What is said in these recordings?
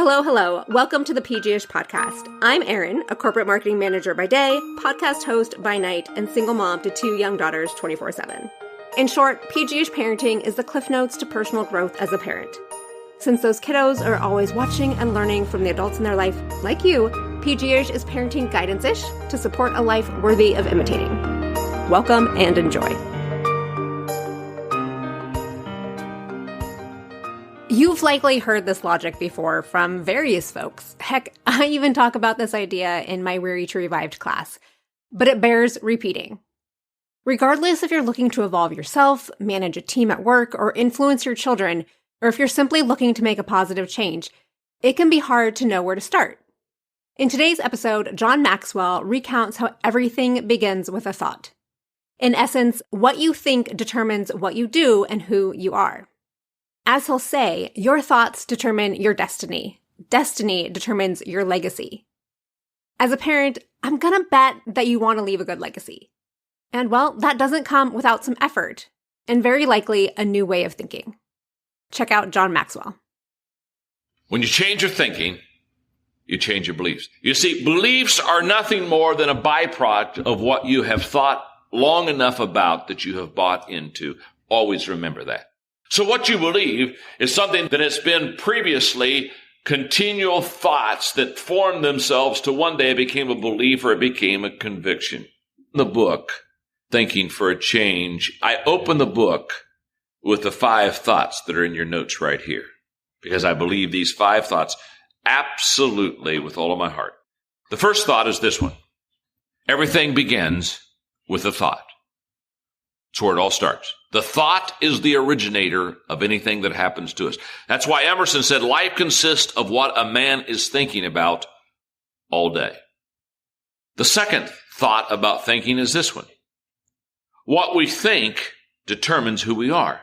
Hello, hello. Welcome to the PG-ish podcast. I'm Erin, a corporate marketing manager by day, podcast host by night, and single mom to 2 young daughters 24/7. In short, PG-ish parenting is the cliff notes to personal growth as a parent. Since those kiddos are always watching and learning from the adults in their life, like you, PG-ish is parenting guidance-ish to support a life worthy of imitating. Welcome and enjoy. You've likely heard this logic before from various folks. Heck, I even talk about this idea in my Weary to Revived class, but it bears repeating. Regardless if you're looking to evolve yourself, manage a team at work, or influence your children, or if you're simply looking to make a positive change, it can be hard to know where to start. In today's episode, John Maxwell recounts how everything begins with a thought. In essence, what you think determines what you do and who you are. As he'll say, your thoughts determine your destiny. Destiny determines your legacy. As a parent, I'm gonna bet that you want to leave a good legacy. And well, that doesn't come without some effort, and very likely a new way of thinking. Check out John Maxwell. When you change your thinking, you change your beliefs. You see, beliefs are nothing more than a byproduct of what you have thought long enough about that you have bought into. Always remember that. So what you believe is something that has been previously continual thoughts that formed themselves to one day became a belief or it became a conviction. In the book, Thinking for a Change, I open the book with the 5 thoughts that are in your notes right here, because I believe these 5 thoughts absolutely with all of my heart. The first thought is this one. Everything begins with a thought. That's where it all starts. The thought is the originator of anything that happens to us. That's why Emerson said life consists of what a man is thinking about all day. The second thought about thinking is this one. What we think determines who we are.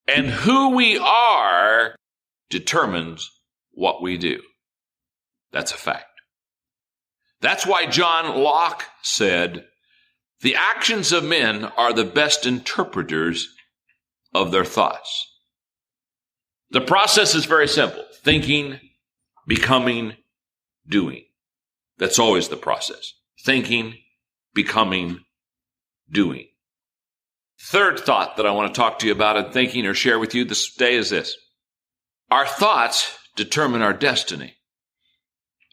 And who we are determines what we do. That's a fact. That's why John Locke said, the actions of men are the best interpreters of their thoughts. The process is very simple. Thinking, becoming, doing. That's always the process. Thinking, becoming, doing. Third thought that I want to talk to you about in thinking or share with you this day is this. Our thoughts determine our destiny,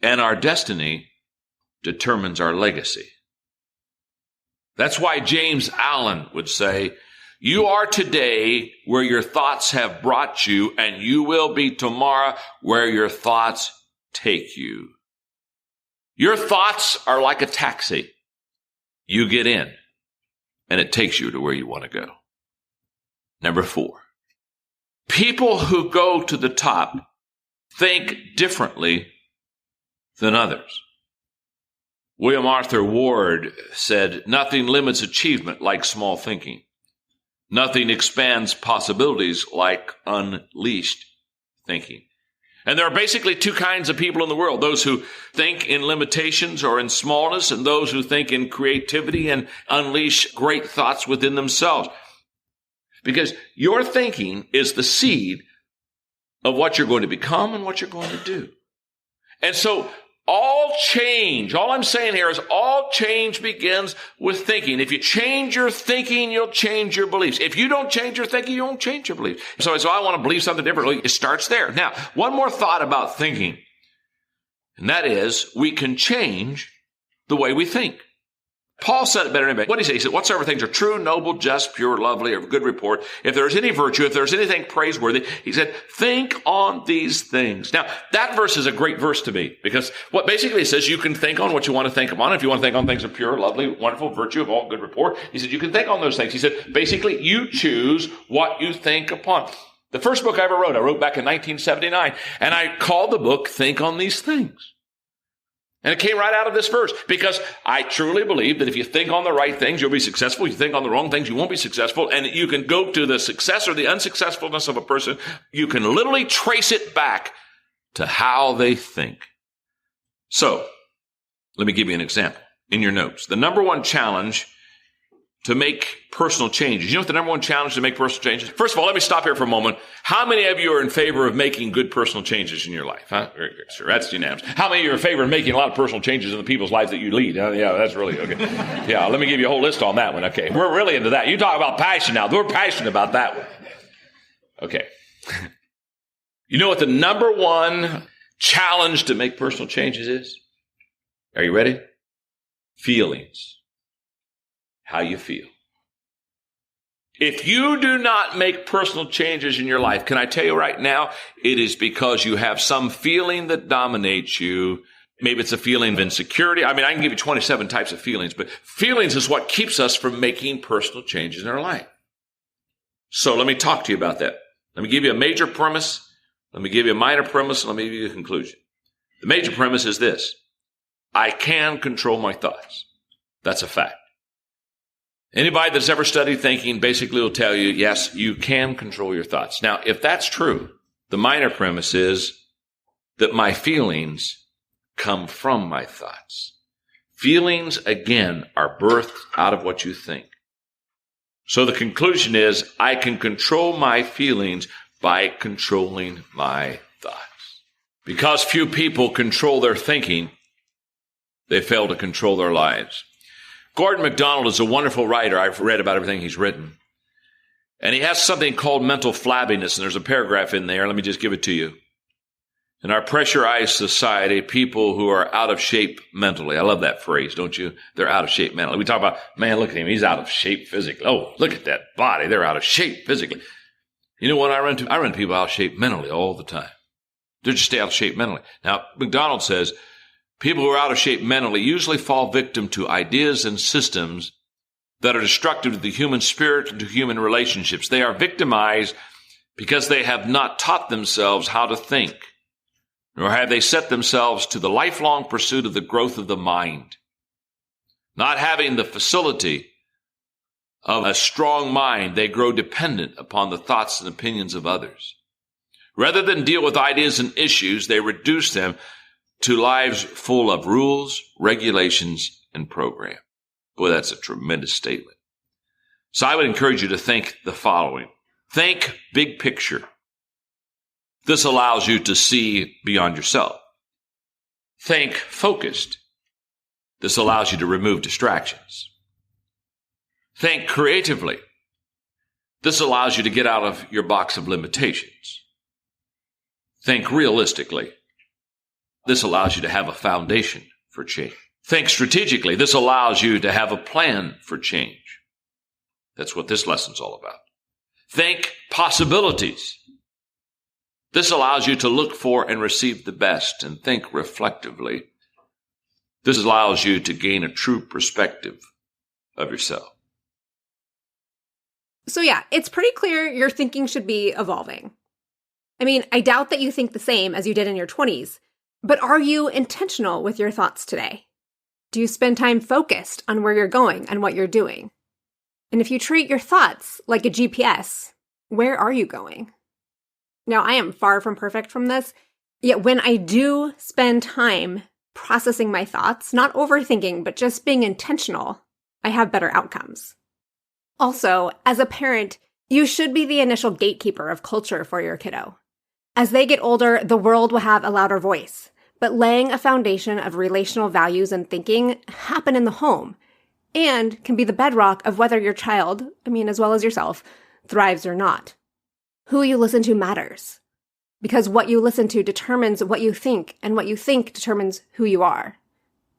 and our destiny determines our legacy. That's why James Allen would say, you are today where your thoughts have brought you, and you will be tomorrow where your thoughts take you. Your thoughts are like a taxi. You get in, and it takes you to where you want to go. Number 4, people who go to the top think differently than others. William Arthur Ward said, nothing limits achievement like small thinking. Nothing expands possibilities like unleashed thinking. And there are basically 2 kinds of people in the world, those who think in limitations or in smallness, and those who think in creativity and unleash great thoughts within themselves. Because your thinking is the seed of what you're going to become and what you're going to do. And so all I'm saying here is all change begins with thinking. If you change your thinking, you'll change your beliefs. If you don't change your thinking, you won't change your beliefs. So I want to believe something differently. It starts there. Now, one more thought about thinking, and that is we can change the way we think. Paul said it better than anybody. What did he say? He said, whatsoever things are true, noble, just, pure, lovely, of good report, if there is any virtue, if there is anything praiseworthy, he said, think on these things. Now, that verse is a great verse to me, because what basically it says, you can think on what you want to think on. If you want to think on things of pure, lovely, wonderful, virtue, of all good report, he said, you can think on those things. He said, basically, you choose what you think upon. The first book I ever wrote, I wrote back in 1979, and I called the book Think on These Things. And it came right out of this verse, because I truly believe that if you think on the right things, you'll be successful. If you think on the wrong things, you won't be successful. And you can go to the success or the unsuccessfulness of a person. You can literally trace it back to how they think. So, let me give you an example in your notes. The number one challenge to make personal changes. You know what the number one challenge to make personal changes? First of all, let me stop here for a moment. How many of you are in favor of making good personal changes in your life? Huh? Very good, sir. That's unanimous. How many of you are in favor of making a lot of personal changes in the people's lives that you lead? Yeah, that's really okay. Yeah, let me give you a whole list on that one. Okay, we're really into that. You talk about passion now. We're passionate about that one. Okay. You know what the number one challenge to make personal changes is? Are you ready? Feelings. How you feel. If you do not make personal changes in your life, can I tell you right now, it is because you have some feeling that dominates you. Maybe it's a feeling of insecurity. I mean, I can give you 27 types of feelings, but feelings is what keeps us from making personal changes in our life. So let me talk to you about that. Let me give you a major premise. Let me give you a minor premise. And let me give you a conclusion. The major premise is this. I can control my thoughts. That's a fact. Anybody that's ever studied thinking basically will tell you, yes, you can control your thoughts. Now, if that's true, the minor premise is that my feelings come from my thoughts. Feelings, again, are birthed out of what you think. So the conclusion is I can control my feelings by controlling my thoughts. Because few people control their thinking, they fail to control their lives. Gordon MacDonald is a wonderful writer. I've read about everything he's written. And he has something called mental flabbiness, and there's a paragraph in there. Let me just give it to you. In our pressurized society, people who are out of shape mentally. I love that phrase, don't you? They're out of shape mentally. We talk about, man, look at him. He's out of shape physically. Oh, look at that body. They're out of shape physically. You know what I run to? I run to people out of shape mentally all the time. They're just out of shape mentally. Now, MacDonald says, people who are out of shape mentally usually fall victim to ideas and systems that are destructive to the human spirit and to human relationships. They are victimized because they have not taught themselves how to think, nor have they set themselves to the lifelong pursuit of the growth of the mind. Not having the facility of a strong mind, they grow dependent upon the thoughts and opinions of others. Rather than deal with ideas and issues, they reduce them to lives full of rules, regulations, and programs. Boy, that's a tremendous statement. So I would encourage you to think the following. Think big picture. This allows you to see beyond yourself. Think focused. This allows you to remove distractions. Think creatively. This allows you to get out of your box of limitations. Think realistically. This allows you to have a foundation for change. Think strategically. This allows you to have a plan for change. That's what this lesson's all about. Think possibilities. This allows you to look for and receive the best, and think reflectively. This allows you to gain a true perspective of yourself. So yeah, it's pretty clear your thinking should be evolving. I mean, I doubt that you think the same as you did in your 20s, but are you intentional with your thoughts today? Do you spend time focused on where you're going and what you're doing? And if you treat your thoughts like a GPS, where are you going? Now, I am far from perfect from this, yet when I do spend time processing my thoughts, not overthinking, but just being intentional, I have better outcomes. Also, as a parent, you should be the initial gatekeeper of culture for your kiddo. As they get older, the world will have a louder voice, but laying a foundation of relational values and thinking happen in the home and can be the bedrock of whether your child, as well as yourself, thrives or not. Who you listen to matters, because what you listen to determines what you think, and what you think determines who you are.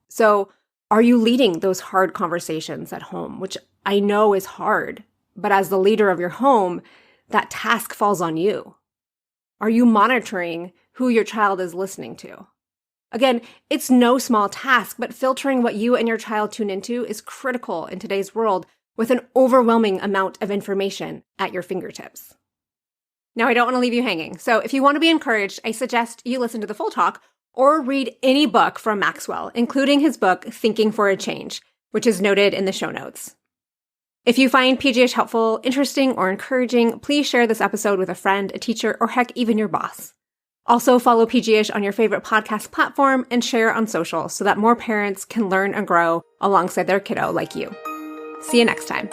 So, are you leading those hard conversations at home, which I know is hard, but as the leader of your home, that task falls on you? Are you monitoring who your child is listening to? Again, it's no small task, but filtering what you and your child tune into is critical in today's world with an overwhelming amount of information at your fingertips. Now, I don't want to leave you hanging, so if you want to be encouraged, I suggest you listen to the full talk or read any book from Maxwell, including his book, Thinking for a Change, which is noted in the show notes. If you find PGH helpful, interesting, or encouraging, please share this episode with a friend, a teacher, or heck, even your boss. Also, follow PGH on your favorite podcast platform and share on social so that more parents can learn and grow alongside their kiddo like you. See you next time.